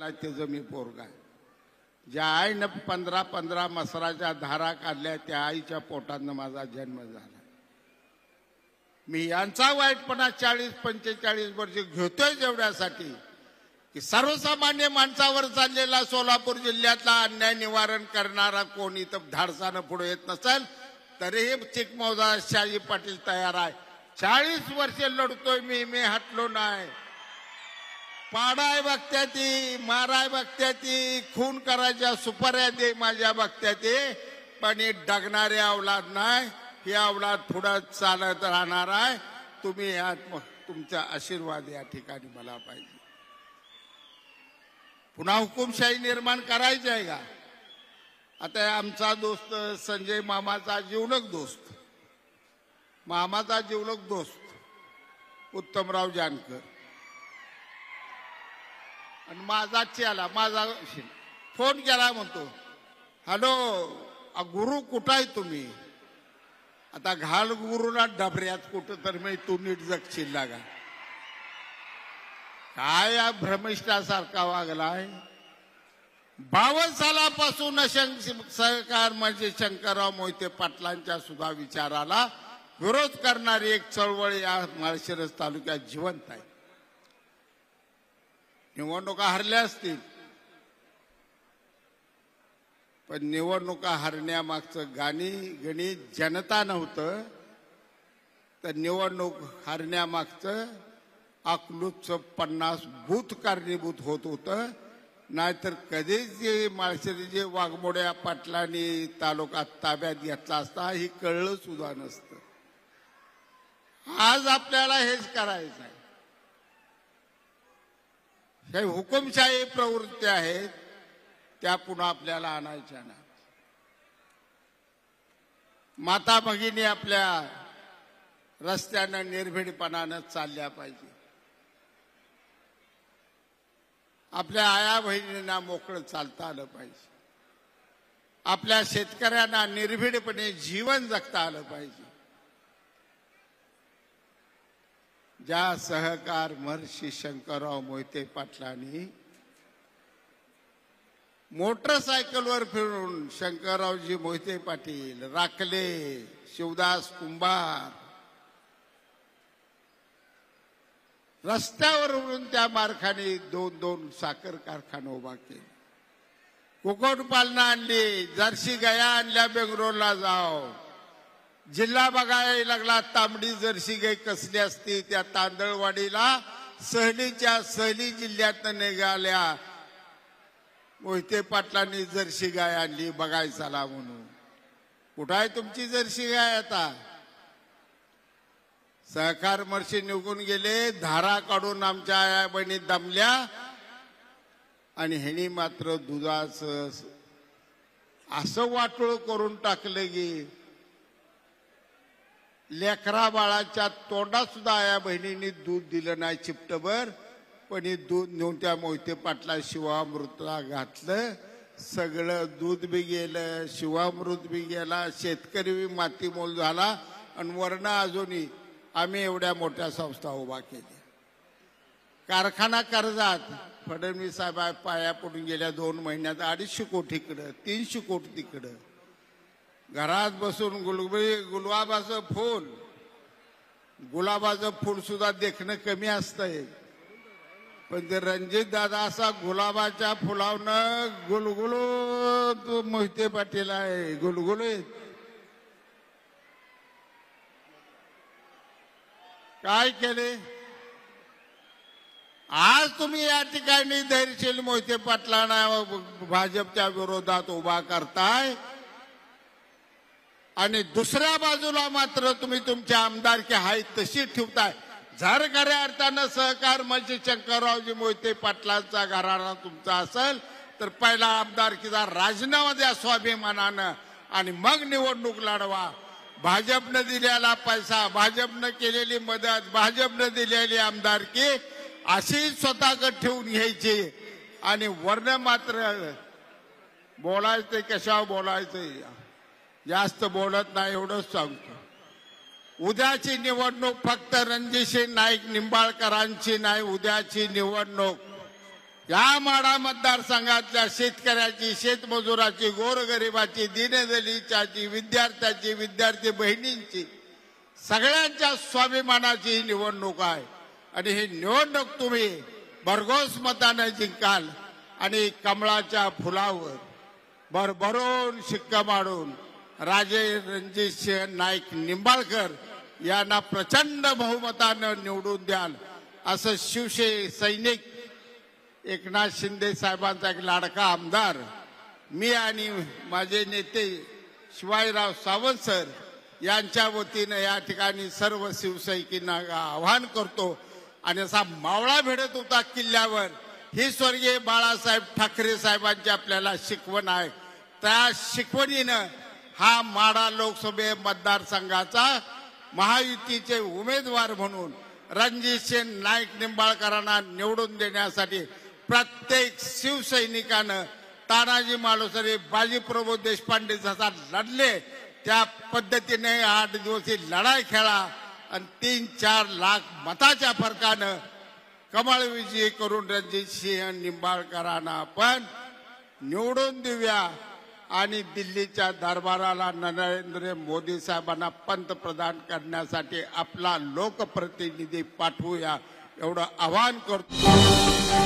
त्याचं मी पोरगा. ज्या आईनं 15 मसराच्या धारा काढल्या त्या आईच्या पोटातनं माझा जन्म झाला. मी यांचा वाईटपणा 40-45 वर्ष घेतोय जेवढ्यासाठी की सर्वसामान्य माणसावर चाललेला सोलापूर जिल्ह्यातला अन्याय निवारण करणारा कोणी तर धाडसानं पुढे येत नसेल तरीही चिकमौजा शाही पाटील तयार आहे. 40 वर्ष लढतोय मी हटलो नाही. पाडाय बघत्याती, माराय बघत्याती, खून करायच्या सुपाऱ्या दे माझ्या बघत्याती, पण ही डगणारे अवलाद नाही. ही अवलाद पुढे चालत राहणार आहे. तुम्ही तुमचा आशीर्वाद या ठिकाणी मला पाहिजे. पुन्हा हुकुमशाही निर्माण करायची आहे का? आता आमचा दोस्त संजय मामाचा जीवलग दोस्त उत्तमराव जानकर आणि माझा चेला माझा फोन केला, म्हणतो हॅलो गुरु कुठं आहे तुम्ही? आता घाल गुरुला डबऱ्यात कुठं तर मी तू नीट जगशील लागा. काय या भ्रमिष्ठासारखा वागलाय. 52 सालापासून सहकार म्हणजे शंकरराव मोहिते पाटलांच्या सुद्धा विचाराला विरोध करणारी एक चळवळ या माळशिरस तालुक्यात जिवंत आहे. निवडणुका हरल्या असतील पण निवडणुका हरण्यामागचं गणित जनता नव्हतं तर निवडणूक हरण्यामागचं अकलूजचं 50 बूथ कारणीभूत होत होतं. नाहीतर कधीच जे माळशिरस वाघमोड्या पाटलांनी तालुका ताब्यात घेतला असता ही कळलं सुद्धा नसतं. आज आपल्याला हेच करायचं आहे. काही हुकुमशाही प्रवृत्ती आहेत त्या पुन्हा आपल्याला आणायच्या नाही. माता भगिनी आपल्या रस्त्यानं निर्भीडपणानं चालल्या पाहिजे. आपल्या आया बहिणींना मोकळं चालता आलं पाहिजे. आपल्या शेतकऱ्यांना निर्भीडपणे जीवन जगता आलं पाहिजे. ज्या सहकार महर्षी शंकरराव मोहिते पाटलांनी मोटरसायकलवर फिरून शंकररावजी मोहिते पाटील, राखले, शिवदास कुंभार रस्त्यावर उडून त्या मार्खाने 2 साखर कारखाना उभा केले. कुक्कुटपालना आणली, जर्सी गाया आणल्या, बेंगलोरला जाव. जिल्हा बघायला लागला तांबडी जर्सी गाय कसली असती त्या तांदळवाडीला सहली जिल्ह्यातनं निघाल्या. मोहिते पाटलांनी जर्सी गाय आणली बघायचाला म्हणून. कुठं आहे तुमची जर्सी गाय? आता सहकार महर्षी निघून गेले, धारा काढून आमच्या आया बहिणी दमल्या आणि ह्यानी मात्र दुधाचं असं वाटोळ करून टाकलं की लेकरा बाळाच्या तोंडात सुद्धा आया बहिणींनी दूध दिलं नाही चिपटभर. पण हे दूध नेऊन त्या मोहिते पाटला शिवामृतला घातलं. सगळं दूध बी गेलं, शिवामृत बी गेला, शेतकरी बी मातीमोल झाला आणि वर्ण अजूनही आम्ही एवढ्या मोठ्या संस्था उभा केल्या. कारखाना कर्जात फडणवीस साहेब पाया पडून गेल्या 2 महिन्यात 250 कोटी इकडं, 300 कोटी तिकडं. घरात बसून गुलाबाचं फूल सुद्धा देखणं कमी असतंय. पण ते रणजित दादा असा गुलाबाच्या फुलावनं गुलगुलो मोहिते पाटील आहे, गुलगुलो. काय केले? आज तुम्ही या ठिकाणी धैर्यशील मोहिते पाटलांना भाजपच्या विरोधात उभा करताय आणि दुसऱ्या बाजूला मात्र तुम्ही तुमच्या आमदारकी हाय तशी ठेवताय. जर खऱ्या अर्थानं सहकार म्हणजे शंकररावजी मोहिते पाटलांचा घराणा तुमचा असेल तर पहिला आमदारकीचा राजीनामा द्या स्वाभिमानानं आणि मग निवडणूक लढवा. भाजपनं दिलेला पैसा, भाजपनं केलेली मदत, भाजपनं दिलेली आमदारकी अशी स्वतःकडे ठेवून घ्यायची आणि वर्ण मात्र बोलायचं कशावर बोलायचं. जास्त बोलत नाही एवढंच सांगतो. उद्याची निवडणूक फक्त रणजितसिंह नाईक निंबाळकरांची नाही. उद्याची निवडणूक या माढा मतदारसंघातल्या शेतकऱ्याची, शेतमजुराची, गोरगरिबाची, दीनदलिताची, विद्यार्थ्याची, विद्यार्थी बहिणींची, सगळ्यांच्या स्वाभिमानाची ही निवडणूक आहे. आणि ही निवडणूक तुम्ही भरघोस मताने जिंकाल आणि कमळाच्या फुलावर भरभरून शिक्का मारून राजे रणजितसिंह नाईक निंबाळकर यांना प्रचंड बहुमतानं निवडून द्याल असं सैनिक एकनाथ शिंदे साहेबांचा एक लाडका आमदार मी आणि माझे नेते शिवाजीराव सावंत सर यांच्या वतीनं या ठिकाणी सर्व शिवसैनिकांना आवाहन करतो. आणि असा मावळा भिडत होता किल्ल्यावर, ही स्वर्गीय बाळासाहेब ठाकरे साहेबांची आपल्याला शिकवण आहे. त्या शिकवणीनं हा माढा लोकसभा मतदारसंघाचा महायुतीचे उमेदवार म्हणून रणजितसिंह नाईक निंबाळकरांना निवडून देण्यासाठी प्रत्येक शिवसैनिकानं तानाजी मालुसरे, बाजीप्रभू देशपांडे जसा लढले त्या पद्धतीने 8 दिवस लढाई खेळा आणि 3-4 लाख मताच्या फरकानं कमळ विजयी करून रणजितसिंह निंबाळकरांना आपण निवडून देऊया आणि दिल्लीच्या दरबाराला नरेंद्र मोदी साहेबांना पंतप्रधान करण्यासाठी आपला लोकप्रतिनिधी पाठवूया एवढं आवाहन करतो.